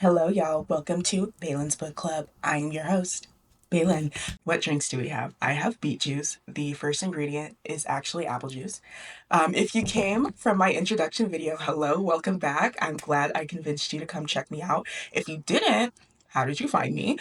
Hello, y'all. Welcome to Balin's Book Club. I am your host, Balin. What drinks do we have? I have beet juice. The first ingredient is actually apple juice. If you came from my introduction video, hello, welcome back. I'm glad I convinced you to come check me out. If you didn't, how did you find me?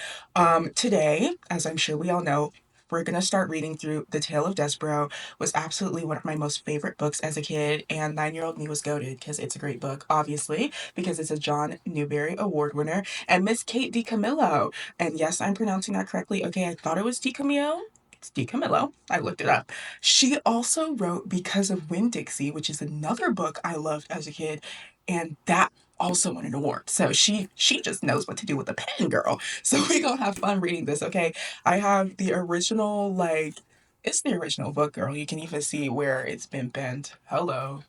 Today, as I'm sure we all know, we're going to start reading through The Tale of Despereaux. Was absolutely one of my most favorite books as a kid, and 9-year-old me was goated because it's a great book, obviously, because it's a John Newbery Award winner, and Miss Kate DiCamillo. And yes, I'm pronouncing that correctly. Okay, I thought it was DiCamillo. It's DiCamillo. I looked it up. She also wrote Because of Winn-Dixie, which is another book I loved as a kid, and that also won an award. So she just knows what to do with a pen, girl. So we gonna have fun reading this, okay? I have the original, like, it's the original book, girl. You can even see where it's been bent. Hello.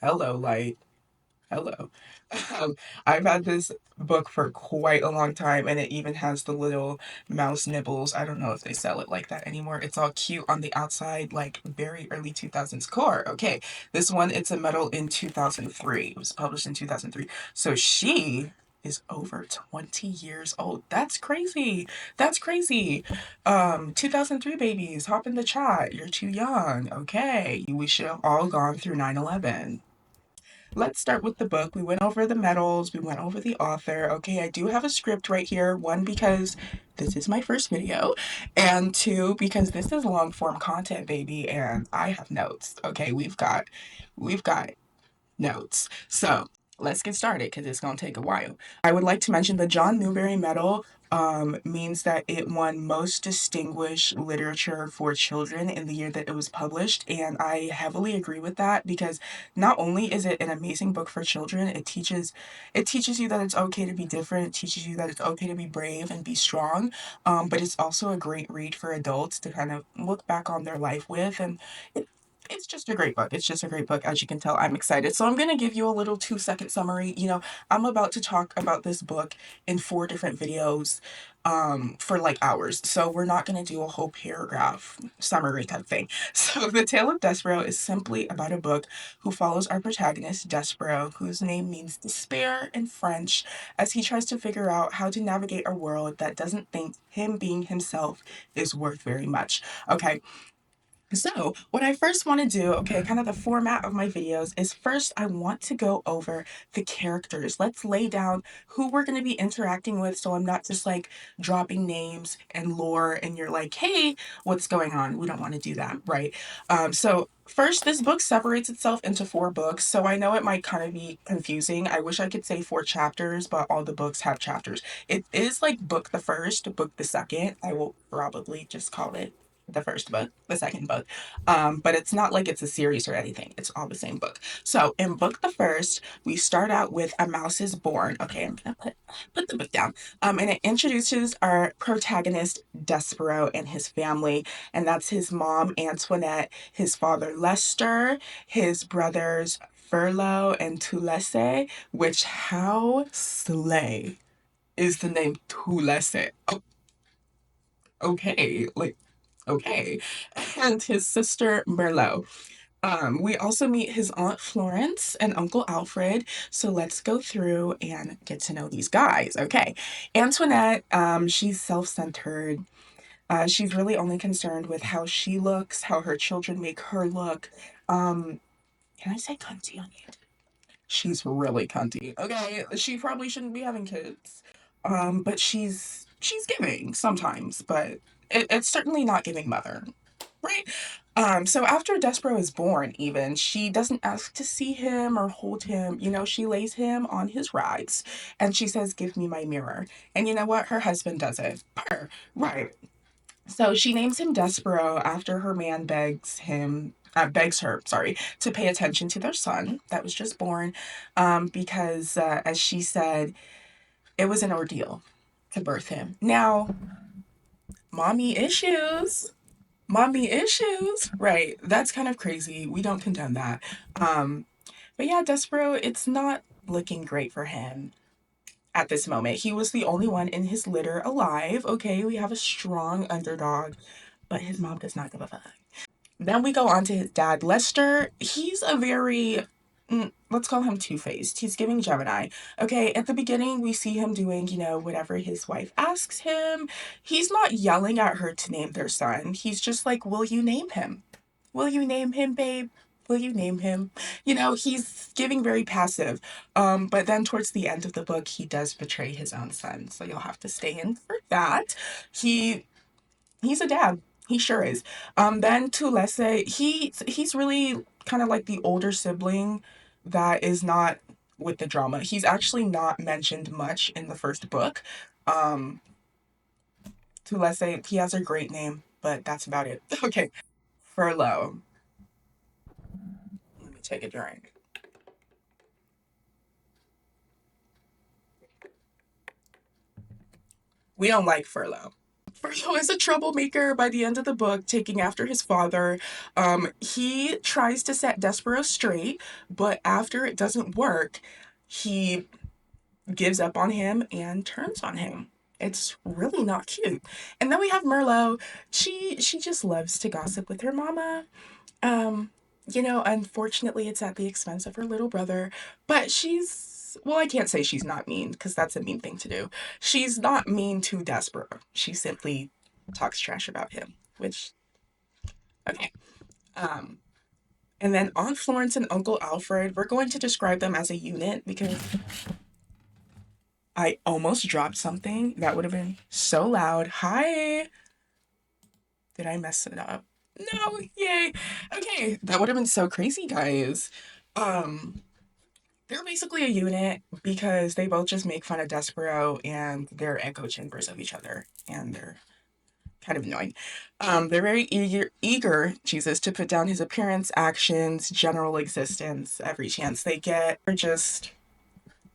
Hello, light. Hello. Um, I've had this book for quite a long time, and it even has the little mouse nibbles. I don't know if they sell it like that anymore. It's all cute on the outside, like very early 2000s core. Okay, this one, it's a medal in 2003. It was published in 2003. So she is over 20 years old. That's crazy. That's crazy. 2003 babies, hop in the chat. You're too young. Okay, we should have all gone through 9/11. Let's start with the book. We went over the medals, we went over the author. Okay, I do have a script right here. One, because this is my first video, and two, because this is long form content, baby, and I have notes. Okay, we've got notes. So let's get started because it's going to take a while. I would like to mention the John Newbery Medal means that it won Most Distinguished Literature for Children in the year that it was published. And I heavily agree with that because not only is it an amazing book for children, it teaches you that it's okay to be different. It teaches you that it's okay to be brave and be strong. But it's also a great read for adults to kind of look back on their life with. And it's just a great book. It's just a great book. As you can tell, I'm excited. So I'm going to give you a little 2-second summary. I'm about to talk about this book in 4 different videos for like hours. So we're not going to do a whole paragraph summary type thing. So The Tale of Despereaux is simply about a book who follows our protagonist, Despereaux, whose name means despair in French, as he tries to figure out how to navigate a world that doesn't think him being himself is worth very much. Okay, so, what I first want to do, okay, kind of the format of my videos is first I want to go over the characters. Let's lay down who we're going to be interacting with so I'm not just like dropping names and lore and you're like, hey, what's going on? We don't want to do that, right? So, first, this book separates itself into 4 books, so I know it might kind of be confusing. I wish I could say 4 chapters, but all the books have chapters. It is like book the first, book the second. I will probably just call it the first book, the second book. But it's not like it's a series or anything. It's all the same book. So in book the first, we start out with A Mouse is Born. Okay, I'm gonna put the book down. And it introduces our protagonist Despereaux and his family, and that's his mom Antoinette, his father Lester, his brothers Furlough and Tulesse, which how slay is the name Tulesse? Oh, okay, like okay, and his sister Merlot. We also meet his Aunt Florence and Uncle Alfred. So let's go through and get to know these guys. Okay. Antoinette, she's self centered. She's really only concerned with how she looks, how her children make her look. Um, can I say cunty on you? She's really cunty. Okay. She probably shouldn't be having kids. But she's giving sometimes, but it's certainly not giving mother. Right? So after Despero is born, even, she doesn't ask to see him or hold him. She lays him on his rides and she says, give me my mirror. And you know what? Her husband does it. Her. Right. So she names him Despero after her man begs her, sorry, to pay attention to their son that was just born, because, as she said, it was an ordeal to birth him. Now, mommy issues. Mommy issues. Right. That's kind of crazy. We don't condone that. Um, but yeah, Despero, it's not looking great for him at this moment. He was the only one in his litter alive. Okay, we have a strong underdog, but his mom does not give a fuck. Then we go on to his dad, Lester. He's a very let's call him two-faced. He's giving Gemini. Okay, at the beginning, we see him doing, whatever his wife asks him. He's not yelling at her to name their son. He's just like, will you name him? Will you name him, babe? Will you name him? He's giving very passive. But then towards the end of the book, he does betray his own son. So you'll have to stay in for that. He he's a dad. He sure is. Then Tulese, he's really kind of like the older sibling that is not with the drama. He's actually not mentioned much in the first book. Um, Tulese, he has a great name, but that's about it. Okay, Furlough. Let me take a drink. We don't like Furlough. Furlough is a troublemaker by the end of the book, taking after his father. He tries to set Despereaux straight, but after it doesn't work, he gives up on him and turns on him. It's really not cute. And then we have Merlot. She just loves to gossip with her mama. Um, Unfortunately, it's at the expense of her little brother, but well, I can't say she's not mean because that's a mean thing to do. She's not mean to Despereaux. She simply talks trash about him, which, okay. Um, and then Aunt Florence and Uncle Alfred, we're going to describe them as a unit because I almost dropped something that would have been so loud. Hi. Did I mess it up? No, yay. Okay, that would have been so crazy, guys. Um, they're basically a unit because they both just make fun of Despereaux and they're echo chambers of each other, and they're kind of annoying. They're very eager, Jesus, to put down his appearance, actions, general existence, every chance they get. They're just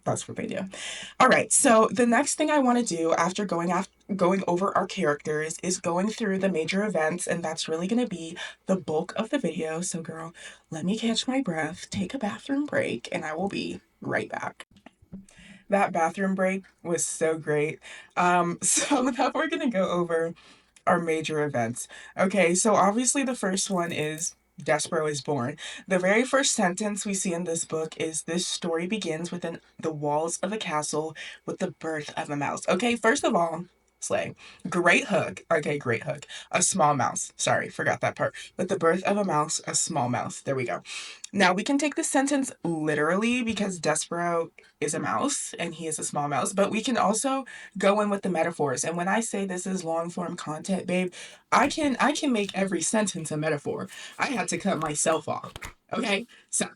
that's what they do. All right. So the next thing I want to do after going over our characters is going through the major events, and that's really going to be the bulk of the video. So, girl, let me catch my breath, take a bathroom break, and I will be right back. That bathroom break was so great. So now we're going to go over our major events. Okay, so obviously the first one is Despereaux is born. The very first sentence we see in this book is this story begins within the walls of a castle with the birth of a mouse. Okay, first of all, slay. Great hook. Okay, great hook. A small mouse. Sorry, forgot that part. With the birth of a mouse, a small mouse. There we go. Now we can take this sentence literally because Despereaux is a mouse and he is a small mouse, but we can also go in with the metaphors. And when I say this is long form content, babe, I can make every sentence a metaphor. I had to cut myself off. Okay? So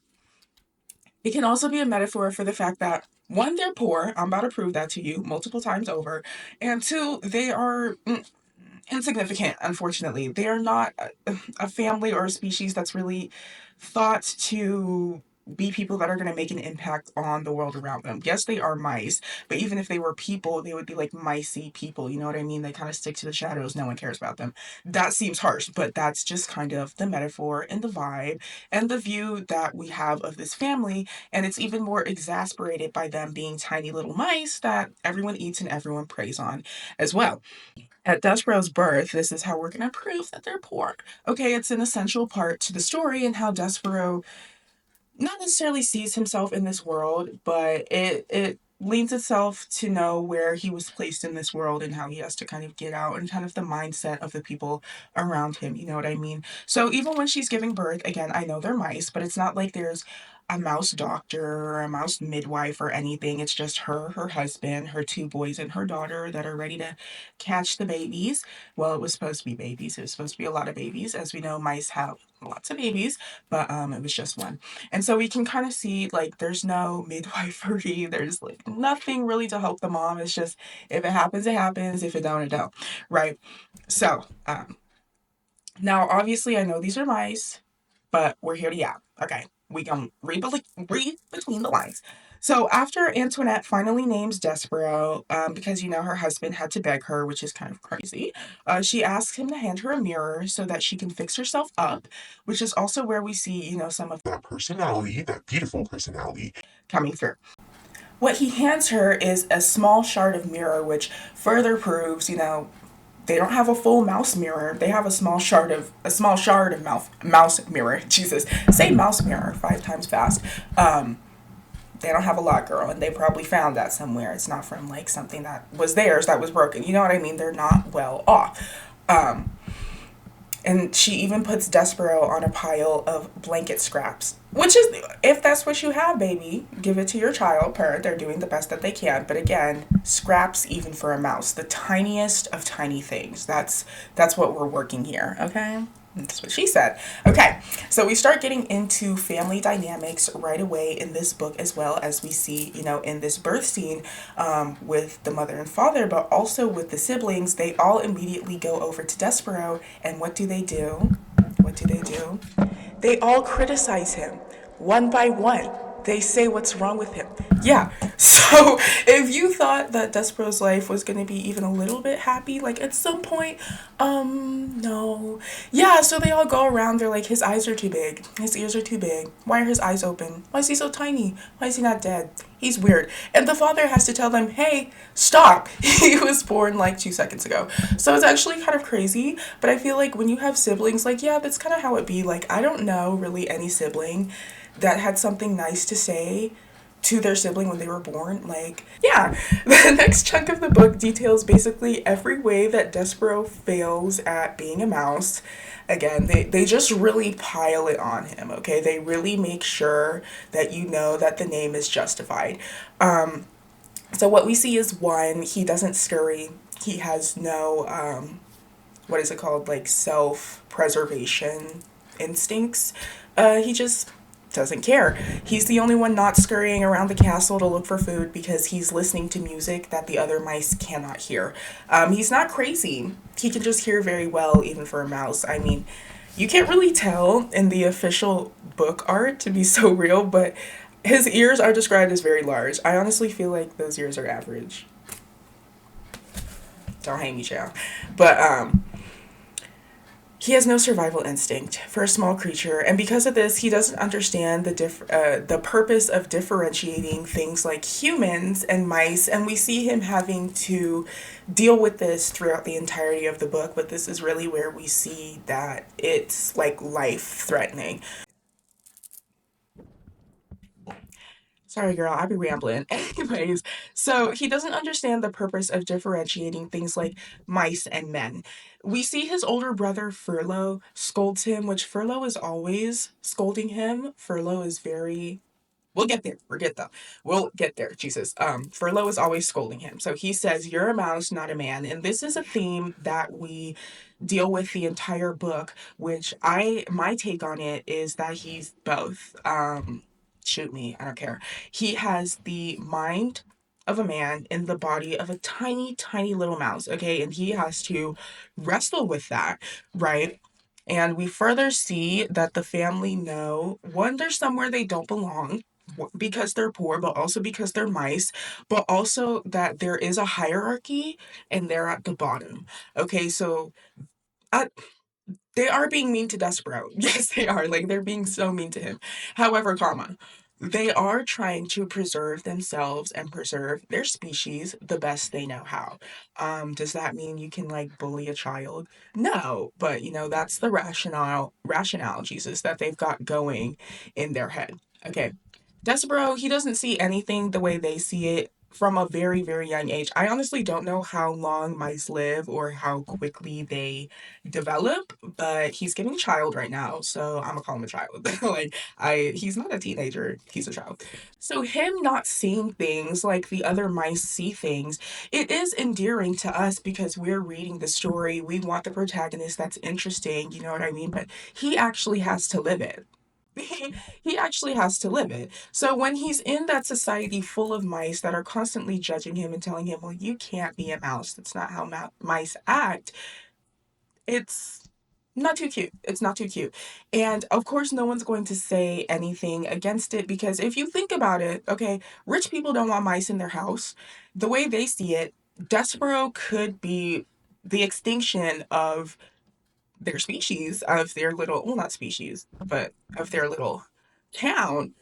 it can also be a metaphor for the fact that one, they're poor. I'm about to prove that to you multiple times over. And two, they are insignificant, unfortunately. They are not a family or a species that's really thought to be people that are going to make an impact on the world around them. Yes, they are mice, but even if they were people, they would be like micey people. You know what I mean? They kind of stick to the shadows. No one cares about them. That seems harsh, but that's just kind of the metaphor and the vibe and the view that we have of this family. And it's even more exasperated by them being tiny little mice that everyone eats and everyone preys on as well. At Despereaux's birth, this is how we're going to prove that they're poor. Okay, it's an essential part to the story and how Despereaux not necessarily sees himself in this world, but it leans itself to know where he was placed in this world and how he has to kind of get out and kind of the mindset of the people around him. You know what I mean? So even when she's giving birth, again, I know they're mice, but it's not like there's a mouse doctor or a mouse midwife or anything. It's just her husband, her two boys, and her daughter that are ready to catch the babies. Well, it was supposed to be babies. It was supposed to be a lot of babies. As we know, mice have lots of babies, but it was just one. And so we can kind of see like there's no midwifery, there's like nothing really to help the mom. It's just if it happens, it happens. If it don't, it don't. Right. So now obviously I know these are mice, but we're here to yap. Okay. We can read between the lines. So after Antoinette finally names Despereaux, because her husband had to beg her, which is kind of crazy, she asks him to hand her a mirror so that she can fix herself up, which is also where we see, some of that personality, that beautiful personality, coming through. What he hands her is a small shard of mirror, which further proves, They don't have a full mouse mirror. They have a small shard of mouse mirror. Jesus, say mouse mirror 5 times fast. They don't have a lot, girl, and they probably found that somewhere. It's not from like something that was theirs that was broken. You know what I mean? They're not well off. Um, and she even puts Despereaux on a pile of blanket scraps, which is, if that's what you have, baby, give it to your child. Parent, they're doing the best that they can. But again, scraps even for a mouse, the tiniest of tiny things. That's what we're working here. Okay. That's what she said. Okay, so we start getting into family dynamics right away in this book, as well as we see, in this birth scene with the mother and father, but also with the siblings. They all immediately go over to Despereaux, and what do they do? What do they do? They all criticize him one by one. They say what's wrong with him. Yeah. So if you thought that Despereaux's life was going to be even a little bit happy, like at some point, no. Yeah, so they all go around. They're like, his eyes are too big. His ears are too big. Why are his eyes open? Why is he so tiny? Why is he not dead? He's weird. And the father has to tell them, hey, stop. He was born like 2 seconds ago. So it's actually kind of crazy. But I feel like when you have siblings, like, yeah, that's kind of how it be. Like, I don't know really any sibling that had something nice to say to their sibling when they were born. Like, yeah, the next chunk of the book details basically every way that Despereaux fails at being a mouse. Again, they just really pile it on him, okay? They really make sure that you know that the name is justified. So what we see is one, he doesn't scurry. He has no, what is it called? Like self-preservation instincts. He just doesn't care. He's the only one not scurrying around the castle to look for food because he's listening to music that the other mice cannot hear. He's not crazy. He can just hear very well, even for a mouse. I mean, you can't really tell in the official book art to be so real, but his ears are described as very large. I honestly feel like those ears are average. Don't hate me, child. But he has no survival instinct for a small creature, and because of this, he doesn't understand the purpose of differentiating things like humans and mice. And we see him having to deal with this throughout the entirety of the book. But this is really where we see that it's like life threatening. Sorry, girl, I be rambling. Anyways, so he doesn't understand the purpose of differentiating things like mice and men. We see his older brother, Furlough, scolds him, which Furlough is always scolding him. Furlough is very. We'll get there. Forget though. We'll get there. Jesus. Furlough is always scolding him. So he says, "You're a mouse, not a man." And this is a theme that we deal with the entire book, which my take on it is that he's both. Shoot me, I don't care. He has the mind of a man in the body of a tiny, tiny little mouse, okay? And he has to wrestle with that, right? And we further see that the family know one, there's somewhere they don't belong because they're poor, but also because they're mice, but also that there is a hierarchy and they're at the bottom. Okay, so I, they are being mean to Despereaux. Yes, they are. Like, they're being so mean to him. However, comma, they are trying to preserve themselves and preserve their species the best they know how. Does that mean you can like bully a child? No, but that's the rationale, Jesus, that they've got going in their head. Okay. Despereaux, he doesn't see anything the way they see it from a very, very young age. I honestly don't know how long mice live or how quickly they develop, but he's getting child right now, so I'm gonna call him a child. Like, he's not a teenager, he's a child. So him not seeing things like the other mice see things, it is endearing to us because we're reading the story. We want the protagonist that's interesting, you know what I mean? But he actually has to live it. He actually has to live it. So when he's in that society full of mice that are constantly judging him and telling him, well, you can't be a mouse. That's not how mice act. It's not too cute. It's not too cute. And of course, no one's going to say anything against it because if you think about it, okay, rich people don't want mice in their house. The way they see it, Despereaux could be the extinction of their species, of their little, well, not species, but of their little town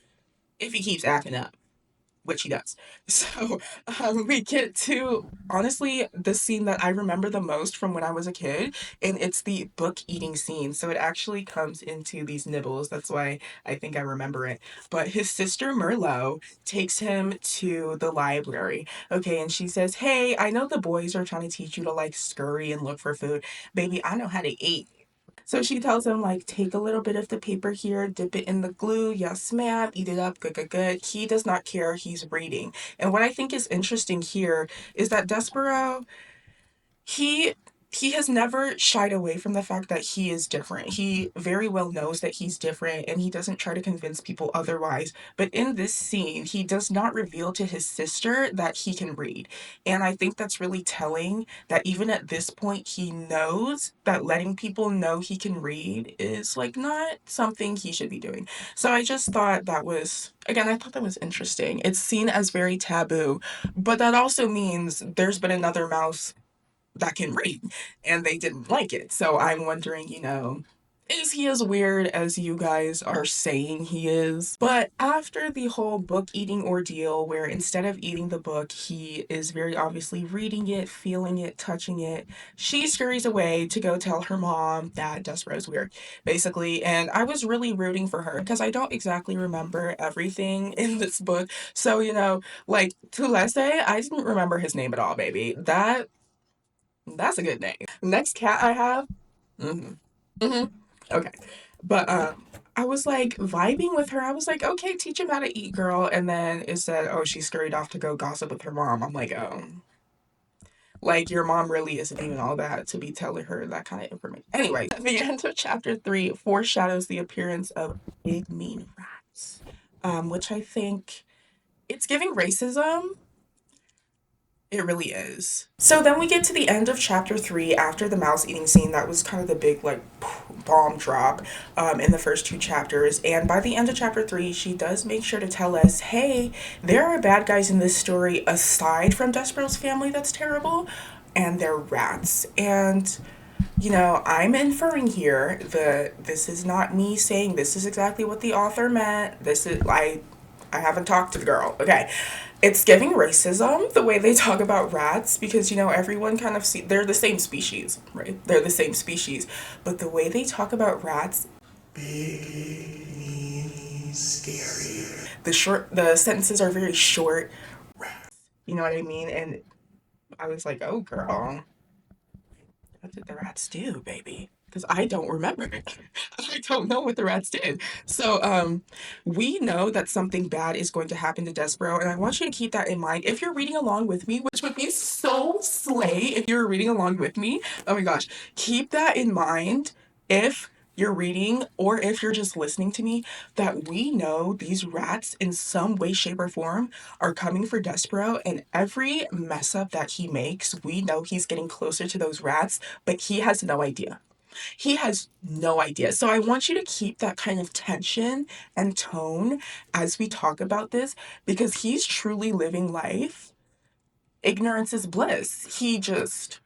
if he keeps acting up. which he does. So we get to honestly the scene that I remember the most from when I was a kid, and it's the book eating scene. So it actually comes into these nibbles. That's why I think I remember it. But his sister Merlot takes him to the library. Okay, and she says, "Hey, I know the boys are trying to teach you to like scurry and look for food. Baby, I know how to eat." So she tells him, like, take a little bit of the paper here, dip it in the glue. Yes, ma'am. Eat it up. Good, good, good. He does not care. He's reading. And what I think is interesting here is that Despereaux, he he has never shied away from the fact that he is different. He very well knows that he's different and he doesn't try to convince people otherwise. But in this scene, he does not reveal to his sister that he can read. And I think that's really telling that even at this point, he knows that letting people know he can read is like not something he should be doing. So I just thought that was, again, I thought that was interesting. It's seen as very taboo, but that also means there's been another mouse that can read and they didn't like it. So I'm wondering, is he as weird as you guys are saying he is? But after the whole book eating ordeal, where instead of eating the book, he is very obviously reading it, feeling it, touching it, she scurries away to go tell her mom that Despereaux's weird, basically. And I was really rooting for her because I don't exactly remember everything in this book. So, like Tulese, I didn't remember his name at all, baby. That's a good name. Next cat I have. hmm hmm Okay. But I was like vibing with her. I was like, okay, teach him how to eat, girl. And then it said, oh, she scurried off to go gossip with her mom. I'm like, oh, like your mom really isn't even all that to be telling her that kind of information. Anyway, the end of chapter 3 foreshadows the appearance of big mean rats, which I think it's giving racism. It really is. So then we get to the end of chapter 3 after the mouse eating scene. That was kind of the big, like, bomb drop in the first two chapters. And by the end of chapter 3, she does make sure to tell us, hey, there are bad guys in this story aside from Despereaux's family that's terrible, and they're rats. And I'm inferring here that this is not me saying this is exactly what the author meant. I haven't talked to the girl. Okay. It's giving racism the way they talk about rats because everyone kind of they're the same species, right? They're the same species. But the way they talk about rats, big, mean, scary. The sentences are very short. Rats. You know what I mean? And I was like, "Oh girl, what did the rats do, baby?" Because I don't remember. I don't know what the rats did. So, we know that something bad is going to happen to Despereaux, and I want you to keep that in mind. If you're reading along with me, which would be so slay if you're reading along with me, oh my gosh, keep that in mind if you're reading or if you're just listening to me, that we know these rats in some way, shape, or form are coming for Despereaux, and every mess up that he makes, we know he's getting closer to those rats, but he has no idea. He has no idea. So I want you to keep that kind of tension and tone as we talk about this because he's truly living life. Ignorance is bliss. He just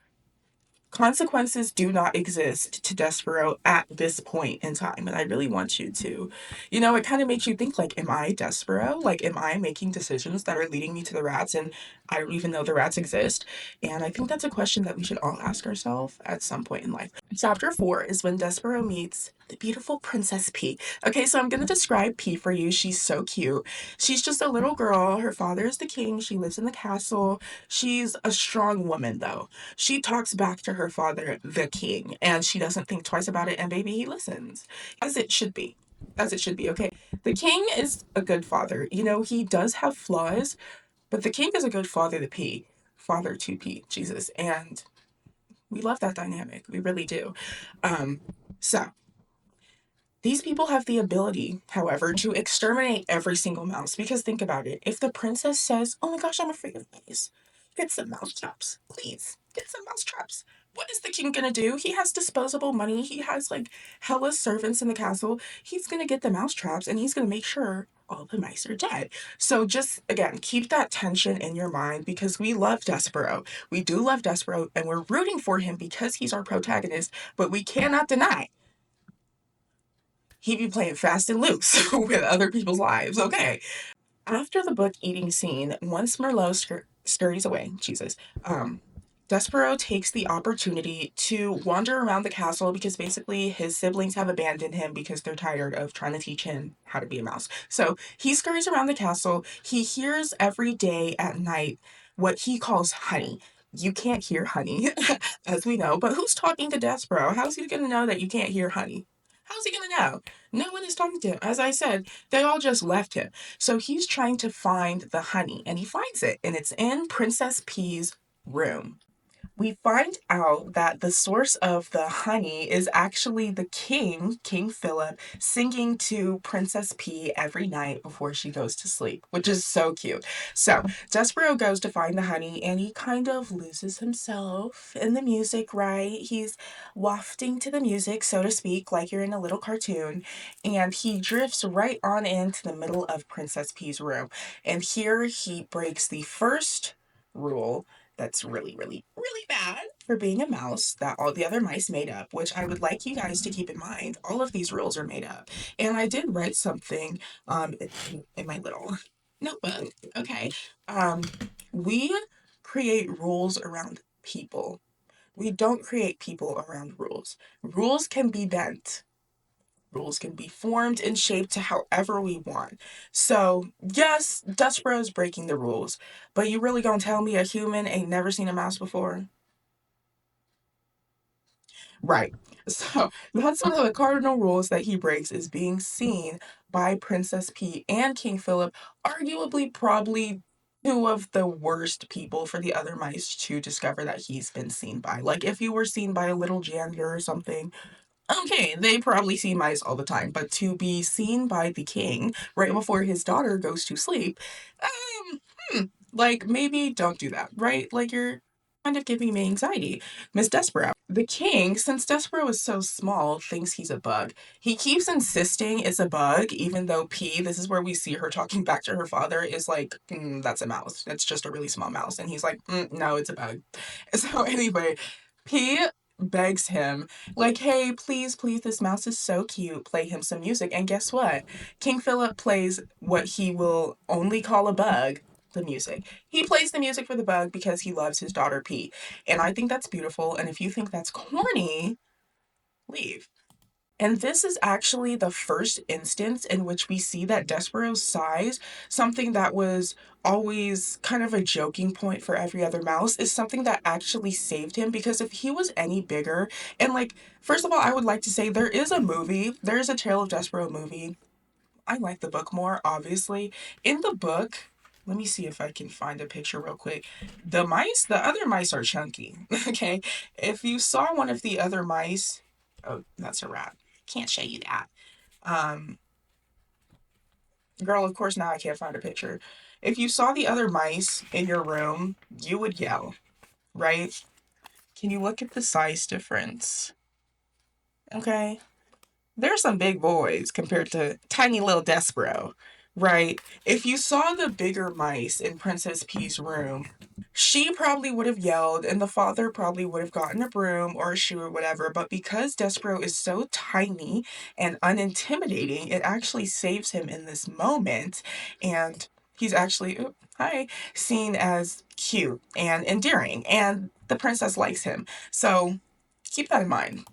consequences do not exist to Despereaux at this point in time. And I really want you to, it kind of makes you think like, am I Despereaux? Like, am I making decisions that are leading me to the rats? And I don't even know the rats exist. And I think that's a question that we should all ask ourselves at some point in life. Chapter 4 is when Despereaux meets the beautiful Princess P. Okay, so I'm going to describe P for you. She's so cute. She's just a little girl. Her father is the king. She lives in the castle. She's a strong woman, though. She talks back to her father, the king, and she doesn't think twice about it, and baby, he listens. As it should be. As it should be, okay? The king is a good father. He does have flaws, but the king is a good father to P. Father to P, Jesus. And we love that dynamic. We really do. Um, so these people have the ability, however, to exterminate every single mouse. Because think about it. If the princess says, oh my gosh, I'm afraid of mice, get some mouse traps. Please, get some mouse traps. What is the king gonna do? He has disposable money. He has like hella servants in the castle. He's gonna get the mouse traps and he's gonna make sure all the mice are dead. So just again, keep that tension in your mind because we love Despereaux. We do love Despereaux and we're rooting for him because he's our protagonist, but we cannot deny he be playing fast and loose with other people's lives. Okay. After the book eating scene, once Merlot scurries away, Jesus, Despereaux takes the opportunity to wander around the castle because basically his siblings have abandoned him because they're tired of trying to teach him how to be a mouse. So he scurries around the castle. He hears every day at night what he calls honey. You can't hear honey, as we know, but who's talking to Despereaux? How's he going to know that you can't hear honey? How's he going to know? No one is talking to him. As I said, they all just left him. So he's trying to find the honey, and he finds it, and it's in Princess P's room. We find out that the source of the honey is actually the king, King Philip, singing to Princess P every night before she goes to sleep, which is so cute. So, Despereaux goes to find the honey and he kind of loses himself in the music, right? He's wafting to the music, so to speak, like you're in a little cartoon, and he drifts right on into the middle of Princess P's room. And here he breaks the first rule that's really, really, really bad for being a mouse that all the other mice made up, which I would like you guys to keep in mind. All of these rules are made up. And I did write something in my little notebook. Okay. Um, we create rules around people. We don't create people around rules. Rules can be bent. Rules can be formed and shaped to however we want. So, yes, Despereaux is breaking the rules, but you really gonna tell me a human ain't never seen a mouse before? Right. So, that's one of the cardinal rules that he breaks is being seen by Princess P and King Philip, arguably, probably two of the worst people for the other mice to discover that he's been seen by. Like, if you were seen by a little janitor or something, okay, they probably see mice all the time, but to be seen by the king right before his daughter goes to sleep, like maybe don't do that, right? Like you're kind of giving me anxiety. Miss Despereaux. The king, since Despereaux is so small, thinks he's a bug. He keeps insisting it's a bug, even though P, this is where we see her talking back to her father, is like, that's a mouse. It's just a really small mouse. And he's like, no, it's a bug. So anyway, P begs him, like, hey, please, please, this mouse is so cute. Play him some music. And guess what? King Philip plays what he will only call a bug, the music. He plays the music for the bug because he loves his daughter P. And I think that's beautiful. And if you think that's corny, leave. And this is actually the first instance in which we see that Despereaux's size, something that was always kind of a joking point for every other mouse, is something that actually saved him. Because if he was any bigger, and like, first of all, I would like to say there is a movie, there is a Tale of Despereaux movie. I like the book more, obviously. In the book, let me see if I can find a picture real quick. The other mice are chunky. Okay. If you saw one of the other mice, oh, that's a rat. Can't show you that. Um, Girl, of course now I can't find a picture. If you saw the other mice in your room, you would yell, right? Can you look at the size difference? Okay. They're some big boys compared to tiny little Despereaux, right? If you saw the bigger mice in Princess P's room, she probably would have yelled, and the father probably would have gotten a broom or a shoe or whatever. But because Despereaux is so tiny and unintimidating, it actually saves him in this moment. And he's actually, hi, seen as cute and endearing. And the princess likes him. So keep that in mind.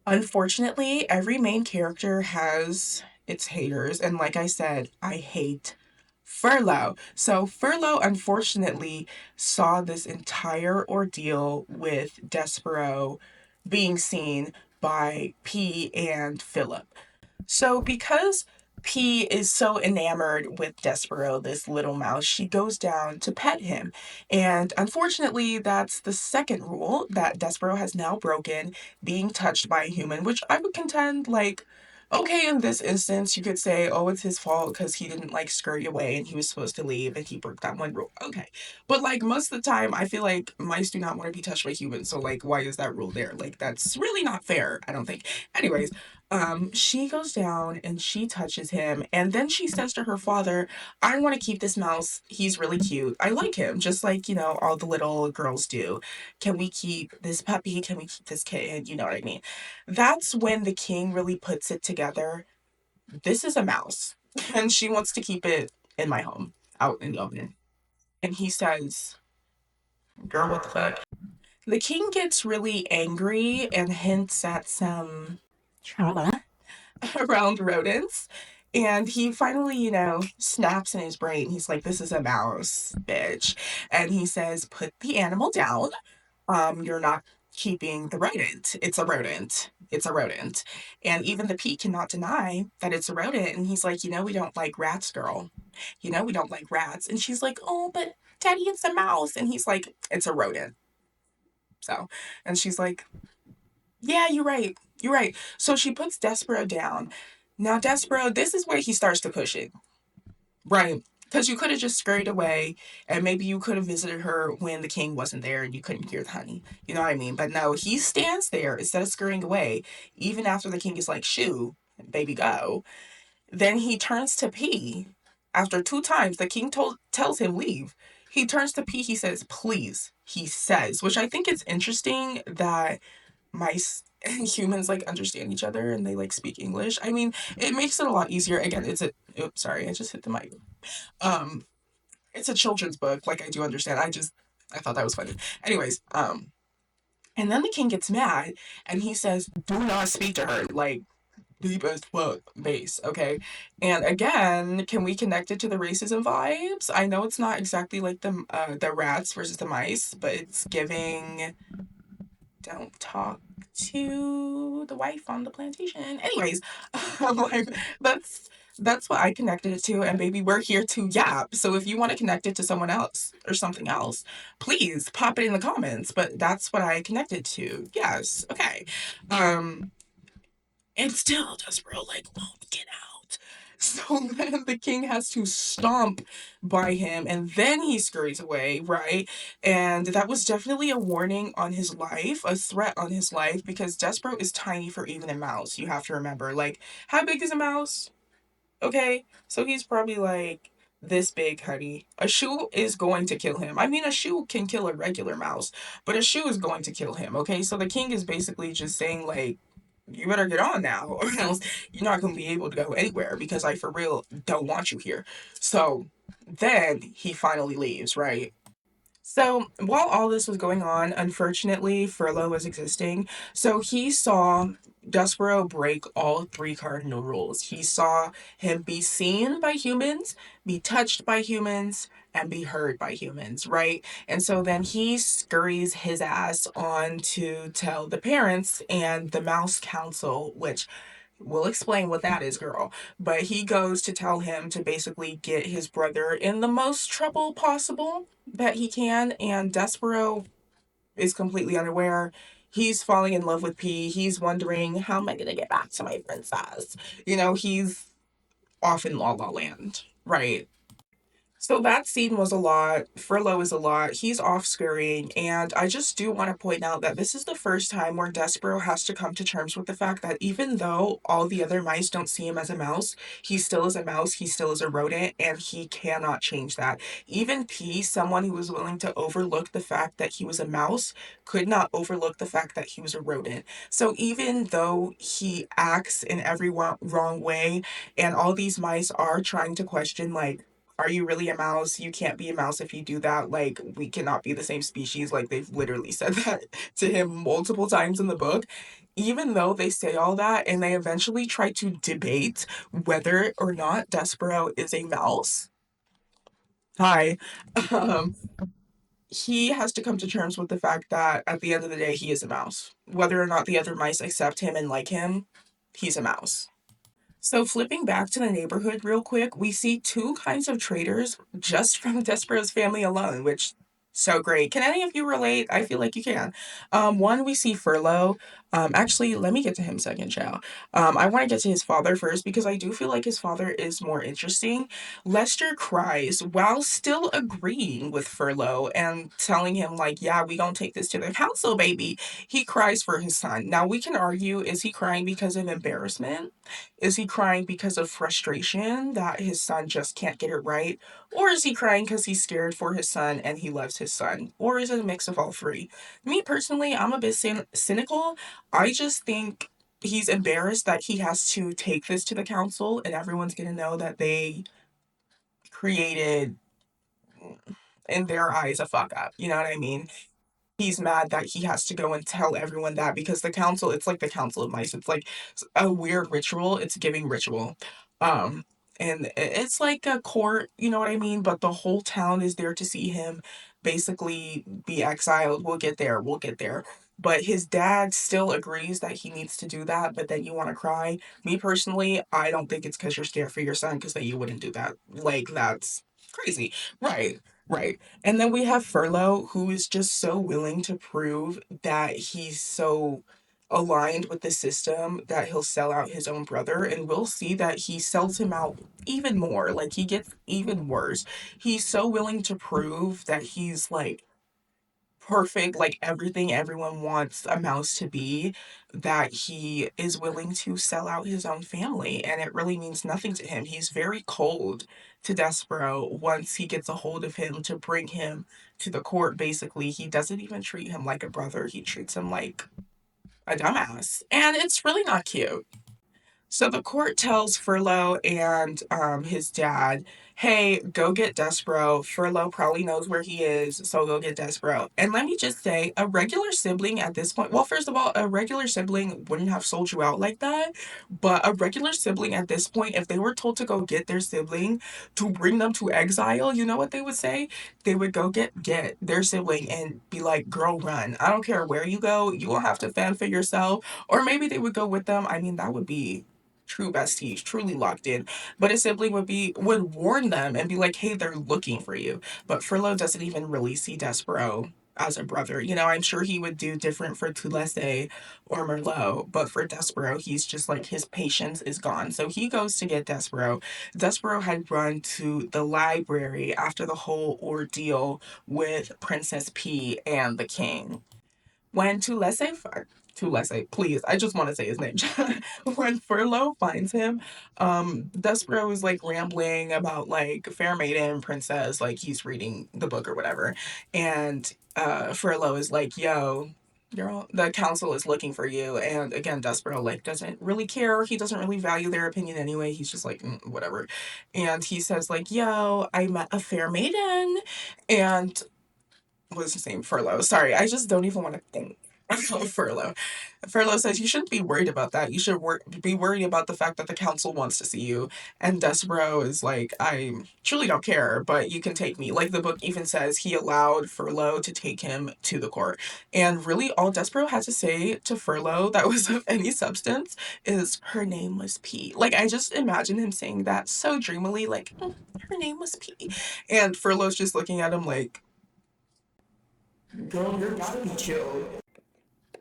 Unfortunately, every main character has its haters, and like I said, I hate Furlough. So Furlough unfortunately saw this entire ordeal with Despereaux being seen by P and Philip. So, because P is so enamored with Despereaux, this little mouse, she goes down to pet him. And unfortunately, that's the second rule that Despereaux has now broken, being touched by a human, which I would contend, like, okay, in this instance, you could say, oh, it's his fault because he didn't like scurry away and he was supposed to leave and he broke that one rule. Okay. But like most of the time, I feel like mice do not want to be touched by humans. So, like, why is that rule there? Like, that's really not fair, I don't think. Anyways, she goes down and she touches him, and then she says to her father, I want to keep this mouse. He's really cute. I like him, just like, all the little girls do. Can we keep this puppy? Can we keep this kitten? You know what I mean? That's when the king really puts it together. This is a mouse, and she wants to keep it in my home, out in the open. And he says, girl, what the fuck? The king gets really angry and hints at some trauma around rodents. And he finally, snaps in his brain. He's like, this is a mouse, bitch. And he says, put the animal down. You're not keeping the rodent. It's a rodent. It's a rodent. And even the pea cannot deny that it's a rodent. And he's like, we don't like rats, girl. We don't like rats. And she's like, oh, but daddy, it's a mouse. And he's like, it's a rodent. So, and she's like, yeah, you're right. You're right. So she puts Despereaux down. Now, Despereaux, this is where he starts to push it. Right. Because you could have just scurried away and maybe you could have visited her when the king wasn't there and you couldn't hear the honey. You know what I mean? But no, he stands there instead of scurrying away, even after the king is like, shoo, baby, go. Then he turns to pee. After 2 times, the king tells him leave. He turns to pee. He says, please, he says, which I think it's interesting that mice and humans like understand each other and they like speak English. I mean, it makes it a lot easier. Again, oops, sorry, I just hit the mic. Um, it's a children's book. Like I do understand. I thought that was funny. Anyways, and then the king gets mad and he says, "Do not speak to her." Like deep as fuck bass, okay? And again, can we connect it to the racism vibes? I know it's not exactly like the rats versus the mice, but it's giving don't talk to the wife on the plantation. Anyways, like that's what I connected it to, and baby, we're here to yap. So if you want to connect it to someone else or something else, please pop it in the comments. But that's what I connected to. Yes, okay. Um, and still Despereaux like won't get out. So then the king has to stomp by him and then he scurries away, right? And that was definitely a warning on his life, a threat on his life, because Despereaux is tiny for even a mouse. You have to remember, like, how big is a mouse? Okay, so he's probably like this big, honey. A shoe is going to kill him. I mean, a shoe can kill a regular mouse, but a shoe is going to kill him, okay? So the king is basically just saying, like, you better get on now, or else you're not going to be able to go anywhere because I for real don't want you here. So then he finally leaves, right? So while all this was going on, unfortunately, Furlough was existing. So he saw Despereaux break all three cardinal rules. He saw him be seen by humans, be touched by humans, and be heard by humans, right? And so then he scurries his ass on to tell the parents and the Mouse Council, which we'll explain what that is, girl. But he goes to tell him to basically get his brother in the most trouble possible that he can. And Despereaux is completely unaware. He's falling in love with P. He's wondering, how am I going to get back to my princess? He's off in La La Land, right? So that scene was a lot. Furlough is a lot. He's off scurrying. And I just do want to point out that this is the first time where Despereaux has to come to terms with the fact that even though all the other mice don't see him as a mouse, he still is a mouse, he still is a rodent, and he cannot change that. Even P, someone who was willing to overlook the fact that he was a mouse, could not overlook the fact that he was a rodent. So even though he acts in every wrong way, and all these mice are trying to question, like, are you really a mouse? You can't be a mouse if you do that. Like, we cannot be the same species. Like, they've literally said that to him multiple times in the book. Even though they say all that and they eventually try to debate whether or not Despereaux is a mouse. Hi. Um, he has to come to terms with the fact that at the end of the day, he is a mouse. Whether or not the other mice accept him and like him, he's a mouse. So flipping back to the neighborhood real quick, we see two kinds of traders just from Despereaux's family alone, which so great. Can any of you relate? I feel like you can. One, we see Furlough. Actually, let me get to him second, Chow. I want to get to his father first because I do feel like his father is more interesting. Lester cries while still agreeing with Furlough and telling him, like, yeah, we gonna take this to the council, baby. He cries for his son. Now, we can argue, is he crying because of embarrassment? Is he crying because of frustration that his son just can't get it right? Or is he crying because he's scared for his son and he loves his son? Or is it a mix of all three? Me personally, I'm a bit cynical. I just think he's embarrassed that he has to take this to the council and everyone's going to know that they created, in their eyes, a fuck up. You know what I mean? He's mad that he has to go and tell everyone that because the council, it's like the council of mice. It's like a weird ritual. It's giving ritual. Um, and it's like a court, you know what I mean? But the whole town is there to see him basically be exiled. We'll get there. We'll get there. But his dad still agrees that he needs to do that, but then you want to cry. Me personally, I don't think it's because you're scared for your son, because then you wouldn't do that. Like, that's crazy. Right, right. And then we have Furlough, who is just so willing to prove that he's so aligned with the system that he'll sell out his own brother. And we'll see that he sells him out even more. Like, he gets even worse. He's so willing to prove that he's like perfect, like everything everyone wants a mouse to be, that he is willing to sell out his own family. And it really means nothing to him. He's very cold to Despereaux once he gets a hold of him to bring him to the court. Basically, he doesn't even treat him like a brother, he treats him like a dumbass. And it's really not cute. So the court tells Furlough and his dad, hey, go get Despereaux. Furlough probably knows where he is, so go get Despereaux. And let me just say, a regular sibling at this point, well, first of all, a regular sibling wouldn't have sold you out like that. But a regular sibling at this point, if they were told to go get their sibling to bring them to exile, you know what they would say? They would go get their sibling and be like, girl, run. I don't care where you go, you will have to fend for yourself. Or maybe they would go with them. I mean, that would be true besties, truly locked in. But a sibling would warn them and be like, hey, they're looking for you. But Furlough doesn't even really see Despereaux as a brother. You know, I'm sure he would do different for Tulesse or Merlot, but for Despereaux, he's just like, his patience is gone. So he goes to get Despereaux. Despereaux had run to the library after the whole ordeal with Princess P and the king. When Tulesse, please, I just want to say his name. When Furlough finds him, Despereaux is like rambling about like Fair Maiden, Princess, like he's reading the book or whatever. And Furlough is like, yo, girl, the council is looking for you. And again, Despereaux like doesn't really care. He doesn't really value their opinion anyway. He's just like, whatever. And he says like, yo, I met a Fair Maiden. And what's his name? Furlough. Sorry, I just don't even want to think. Furlough. Furlough says you shouldn't be worried about that. You should be worried about the fact that the council wants to see you. And Despereaux is like, I truly don't care, but you can take me. Like the book even says, he allowed Furlough to take him to the court. And really, all Despereaux had to say to Furlough that was of any substance is, her name was P. Like, I just imagine him saying that so dreamily, like, her name was P. And Furlough's just looking at him like, girl, you're gotta be chill.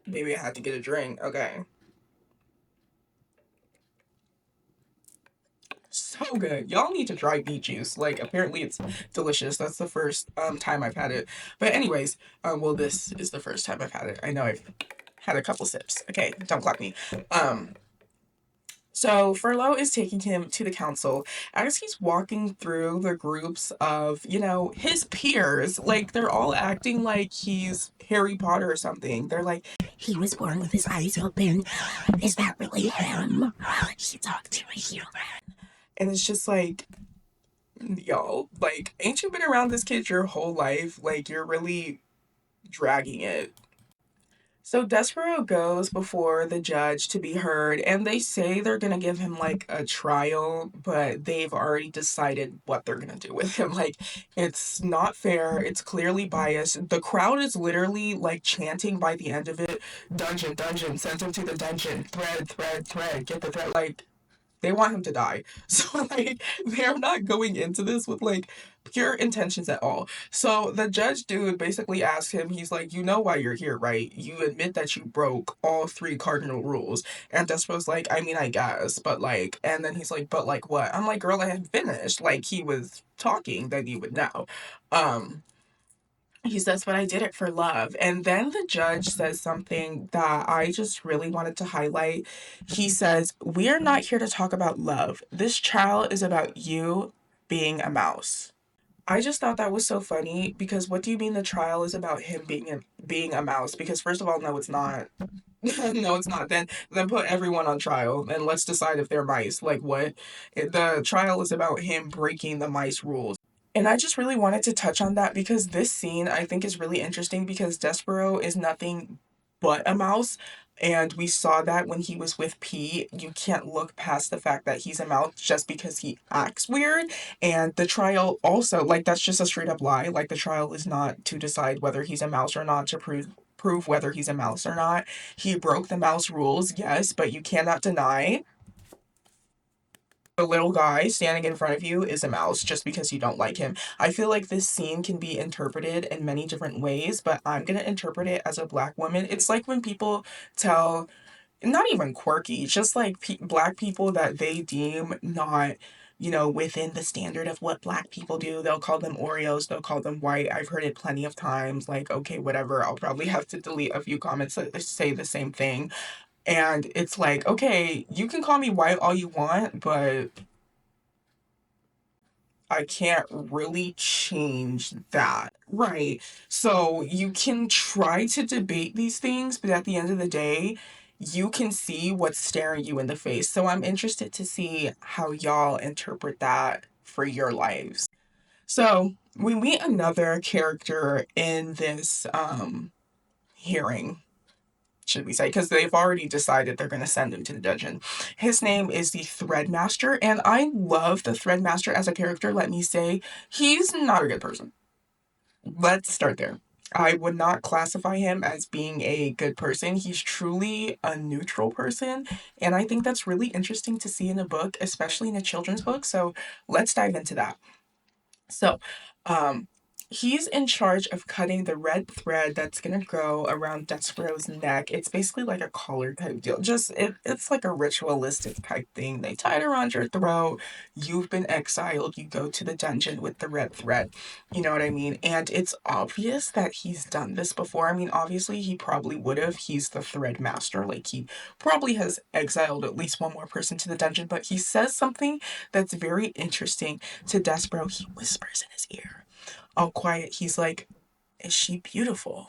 Maybe I had to get a drink. Okay. So good. Y'all need to try beet juice. Like, apparently it's delicious. That's the first time I've had it. But anyways, well, this is the first time I've had it. I know I've had a couple sips. Okay, don't clock me. So Furlough is taking him to the council. As he's walking through the groups of, you know, his peers, like they're all acting like he's Harry Potter or something. They're like, he was born with his eyes open. Is that really him? He talked to a human. And it's just like, y'all, like, ain't you been around this kid your whole life? Like, you're really dragging it. So Despereaux goes before the judge to be heard, and they say they're gonna give him like a trial, but they've already decided what they're gonna do with him. Like, it's not fair, it's clearly biased. The crowd is literally like chanting by the end of it, dungeon, dungeon, send him to the dungeon, thread, thread, thread, get the thread. Like, they want him to die. So like they're not going into this with like pure intentions at all. So the judge dude basically asked him, he's like, you know why you're here, right? You admit that you broke all three cardinal rules. And Despo's like, I mean, I guess, but like, and then he's like, but like what? I'm like, girl, I had finished. Like, he was talking, then you would know. Um he says, but I did it for love. And then the judge says something that I just really wanted to highlight. He says, we are not here to talk about love. This trial is about you being a mouse. I just thought that was so funny because what do you mean the trial is about him being a mouse? Because first of all, no, it's not. No, it's not. Then put everyone on trial and let's decide if they're mice. Like what? The trial is about him breaking the mice rules. And I just really wanted to touch on that because this scene I think is really interesting because Despereaux is nothing but a mouse. And we saw that when he was with P. You can't look past the fact that he's a mouse just because he acts weird. And the trial also, like, that's just a straight up lie. Like, the trial is not to decide whether he's a mouse or not, to prove whether he's a mouse or not. He broke the mouse rules, yes, but you cannot deny the little guy standing in front of you is a mouse just because you don't like him. I feel like this scene can be interpreted in many different ways, but I'm going to interpret it as a black woman. It's like when people tell, not even quirky, just like black people that they deem not, within the standard of what black people do. They'll call them Oreos, they'll call them white. I've heard it plenty of times. Like, okay, whatever. I'll probably have to delete a few comments that say the same thing. And it's like, okay, you can call me white all you want, but I can't really change that. Right. So you can try to debate these things, but at the end of the day, you can see what's staring you in the face. So I'm interested to see how y'all interpret that for your lives. So we meet another character in this hearing, should we say, because they've already decided they're going to send him to the dungeon. His name is the Threadmaster, and I love the Threadmaster as a character. Let me say, he's not a good person. Let's start there. I would not classify him as being a good person. He's truly a neutral person, and I think that's really interesting to see in a book, especially in a children's book. So let's dive into that. So, um, he's in charge of cutting the red thread that's gonna go around Despereaux's neck. It's basically like a collar type deal. It's like a ritualistic type thing. They tie it around your throat. You've been exiled. You go to the dungeon with the red thread. You know what I mean? And it's obvious that he's done this before. I mean, obviously he probably would have. He's the thread master. Like he probably has exiled at least one more person to the dungeon. But he says something that's very interesting to Despereaux. He whispers in his ear, all quiet. He's like, "Is she beautiful?"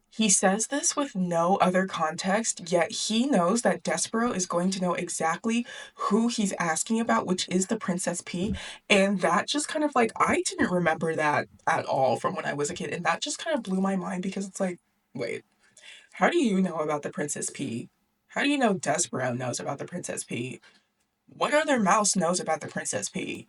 He says this with no other context, yet he knows that Despereaux is going to know exactly who he's asking about, which is the Princess P. And that just kind of like, I didn't remember that at all from when I was a kid. And that just kind of blew my mind because it's like, wait, how do you know about the Princess P? How do you know Despereaux knows about the Princess P? What other mouse knows about the Princess P?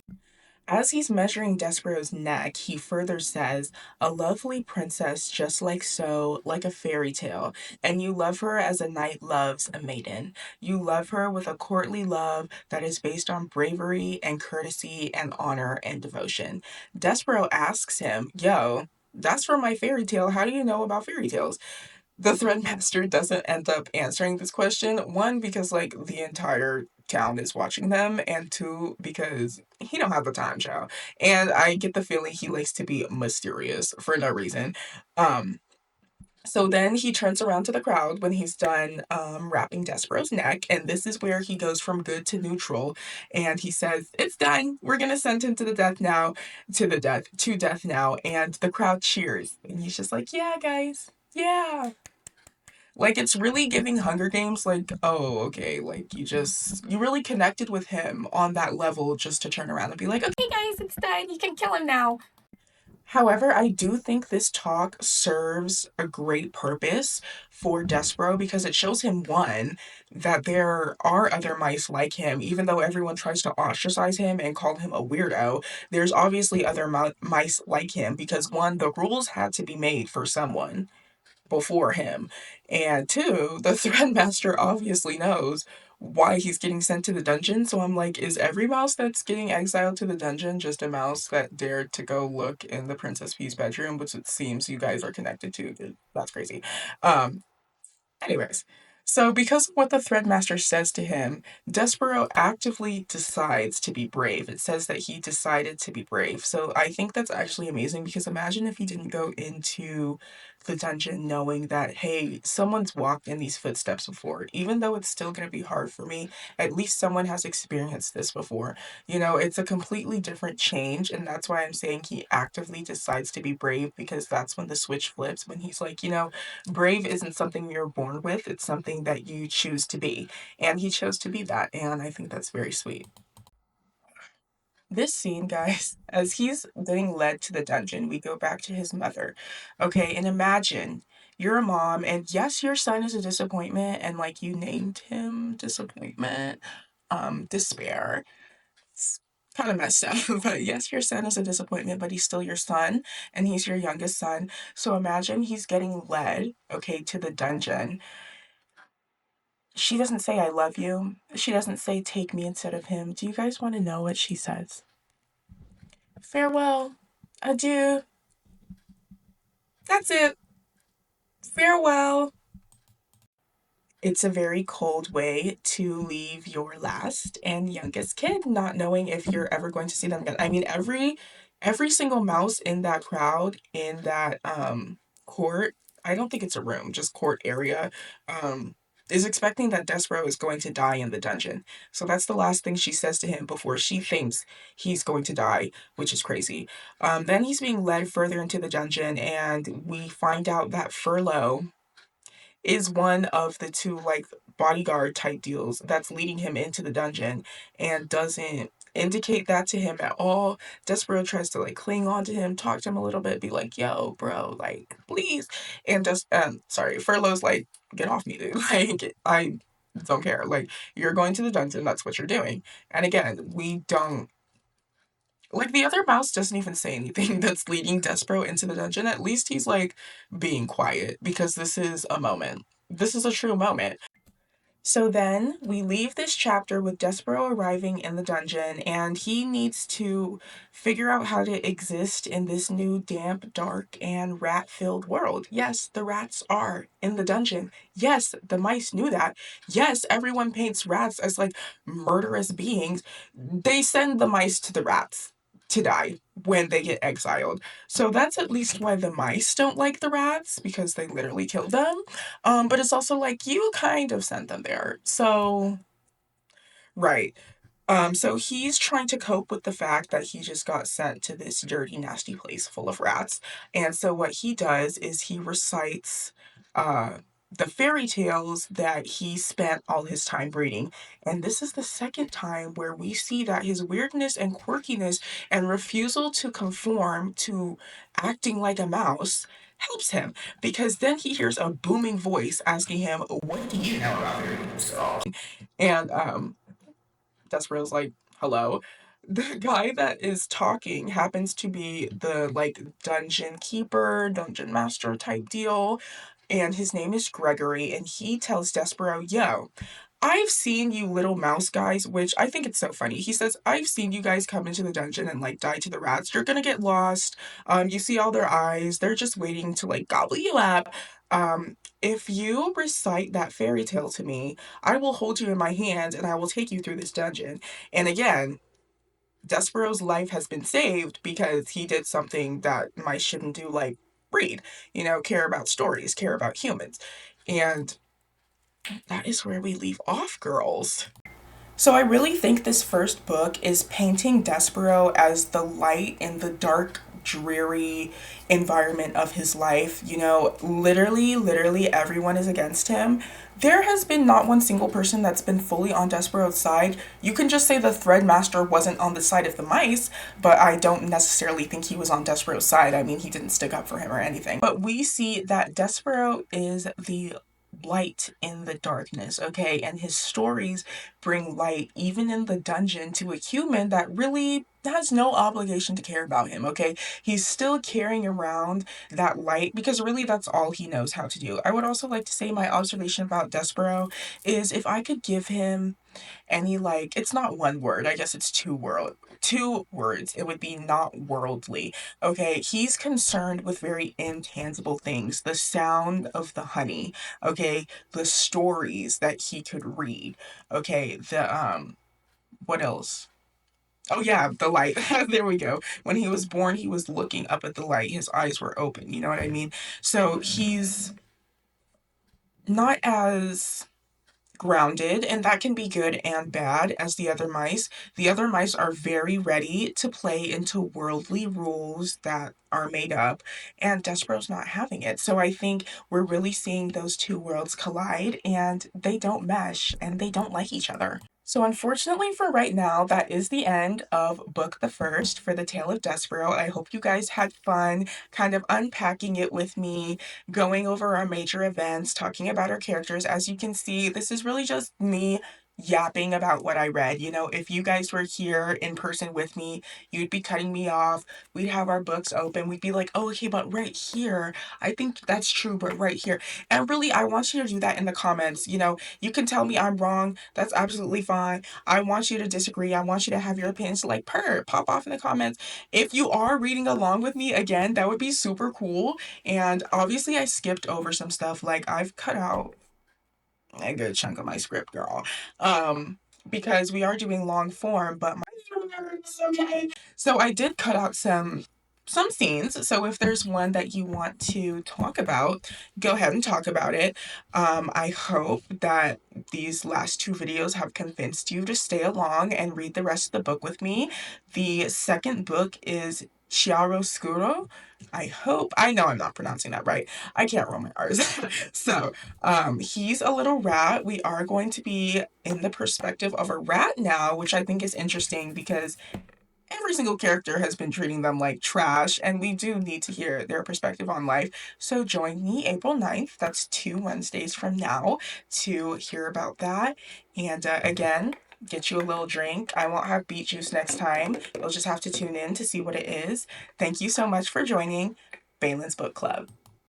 As he's measuring Despereaux's neck, he further says, "A lovely princess just like so, like a fairy tale, and you love her as a knight loves a maiden. You love her with a courtly love that is based on bravery and courtesy and honor and devotion." Despereaux asks him, "Yo, that's from my fairy tale. How do you know about fairy tales?" The Threadmaster doesn't end up answering this question. One, because like the entire town is watching them, and two, because he don't have the time, child. And I get the feeling he likes to be mysterious for no reason. Um, so then he turns around to the crowd when he's done wrapping Despereaux's neck, and this is where he goes from good to neutral, and he says, "It's done. We're gonna send him to the death now, to death now," and the crowd cheers, and he's just like, "Yeah, guys, yeah." Like it's really giving Hunger Games like, oh, okay, like you really connected with him on that level just to turn around and be like, "Okay guys, it's done. You can kill him now." However, I do think this talk serves a great purpose for Despereaux because it shows him one, that there are other mice like him, even though everyone tries to ostracize him and call him a weirdo. There's obviously other mice like him because one, the rules had to be made for someone before him. And two, the Threadmaster obviously knows why he's getting sent to the dungeon. So I'm like, is every mouse that's getting exiled to the dungeon just a mouse that dared to go look in the Princess P's bedroom, which it seems you guys are connected to? That's crazy. Um, Anyways. So, because of what the Threadmaster says to him, Despereaux actively decides to be brave. It says that he decided to be brave. So, I think that's actually amazing because imagine if he didn't go into the dungeon knowing that, hey, someone's walked in these footsteps before. Even though it's still going to be hard for me, at least someone has experienced this before. You know, it's a completely different change. And that's why I'm saying he actively decides to be brave because that's when the switch flips, when he's like, brave isn't something you're born with, it's something that you choose to be. And he chose to be that, and I think that's very sweet. This scene, guys, as he's getting led to the dungeon, we go back to his mother. Okay, and imagine you're a mom, and yes, your son is a disappointment, and like you named him Disappointment, Despair. It's kind of messed up, but yes, your son is a disappointment, but he's still your son, and he's your youngest son. So imagine he's getting led, okay, to the dungeon. She doesn't say, I love you. She doesn't say, take me instead of him. Do you guys want to know what she says? Farewell. Adieu. That's it. Farewell. It's a very cold way to leave your last and youngest kid, not knowing if you're ever going to see them again. I mean, every single mouse in that crowd, in that court, I don't think it's a room, just court area, is expecting that Despereaux is going to die in the dungeon. So that's the last thing she says to him before she thinks he's going to die, which is crazy. Then he's being led further into the dungeon, and we find out that Furlough is one of the two like bodyguard type deals that's leading him into the dungeon and doesn't indicate that to him at all. Despereaux tries to like cling on to him, talk to him a little bit, be like, yo, bro, like, please. And just sorry, Furlough's like, get off me, dude. Like I don't care. Like, you're going to the dungeon, that's what you're doing. And again, we don't like the other mouse doesn't even say anything that's leading Despereaux into the dungeon. At least he's like being quiet because this is a moment. This is a true moment. So then we leave this chapter with Despereaux arriving in the dungeon, and he needs to figure out how to exist in this new damp, dark, and rat filled world. Yes, the rats are in the dungeon. Yes, the mice knew that. Yes, everyone paints rats as like murderous beings. They send the mice to the rats to die when they get exiled. So that's at least why the mice don't like the rats, because they literally killed them. But it's also like you kind of sent them there. So, right. So he's trying to cope with the fact that he just got sent to this dirty, nasty place full of rats. And so what he does is he recites uh the fairy tales that he spent all his time reading. And this is the second time where we see that his weirdness and quirkiness and refusal to conform to acting like a mouse helps him, because then he hears a booming voice asking him, what do you know about fairy tales? And Despereaux's like, hello. The guy that is talking happens to be the like dungeon keeper, dungeon master type deal. And his name is Gregory. And he tells Despereaux, yo, I've seen you little mouse guys, which I think it's so funny. He says, I've seen you guys come into the dungeon and like die to the rats. You're gonna get lost. You see all their eyes. They're just waiting to like gobble you up. If you recite that fairy tale to me, I will hold you in my hands and I will take you through this dungeon. And again, Despereaux's life has been saved because he did something that mice shouldn't do, like read, care about stories, care about humans. And that is where we leave off, girls. So I really think this first book is painting Despereaux as the light in the dark, dreary environment of his life. Literally everyone is against him. There has been not one single person that's been fully on Despereaux's side. You can just say the Threadmaster wasn't on the side of the mice, but I don't necessarily think he was on Despereaux's side. I mean, he didn't stick up for him or anything. But we see that Despereaux is the light in the darkness, okay? And his stories bring light even in the dungeon to a human that really has no obligation to care about him, okay? He's still carrying around that light because really that's all he knows how to do. I would also like to say my observation about Despereaux is if I could give him any, like, it's not one word, I guess it's two words, it would be not worldly. Okay, he's concerned with very intangible things, the sound of the honey, okay, the stories that he could read, okay, what else? Oh yeah, the light. There we go. When he was born, he was looking up at the light. His eyes were open. You know what I mean? So he's not as grounded, and that can be good and bad as the other mice. The other mice are very ready to play into worldly rules that are made up, and Despereaux's not having it. So I think we're really seeing those two worlds collide, and they don't mesh, and they don't like each other. So unfortunately for right now, that is the end of book the first for the Tale of Despereaux. I hope you guys had fun kind of unpacking it with me, going over our major events, talking about our characters. As you can see, this is really just me yapping about what I read. You know, if you guys were here in person with me, you'd be cutting me off. We'd have our books open. We'd be like, oh, okay, but right here, I think that's true, but right here. And really, I want you to do that in the comments. You know, you can tell me I'm wrong. That's absolutely fine. I want you to disagree. I want you to have your opinions. Like, pop off in the comments. If you are reading along with me, again, that would be super cool. And obviously, I skipped over some stuff. Like, I've cut out a good chunk of my script, girl. Because we are doing long form, but my words, okay. So I did cut out some scenes. So if there's one that you want to talk about, go ahead and talk about it. I hope that these last two videos have convinced you to stay along and read the rest of the book with me. The second book is Chiaroscuro. I know I'm not pronouncing that right. I can't roll my R's. So, he's a little rat. We are going to be in the perspective of a rat now, which I think is interesting because every single character has been treating them like trash, and we do need to hear their perspective on life. So join me April 9th, that's 2 Wednesdays from now, to hear about that. And again, get you a little drink. I won't have beet juice next time. You'll just have to tune in to see what it is. Thank you so much for joining Baylan's Book Club.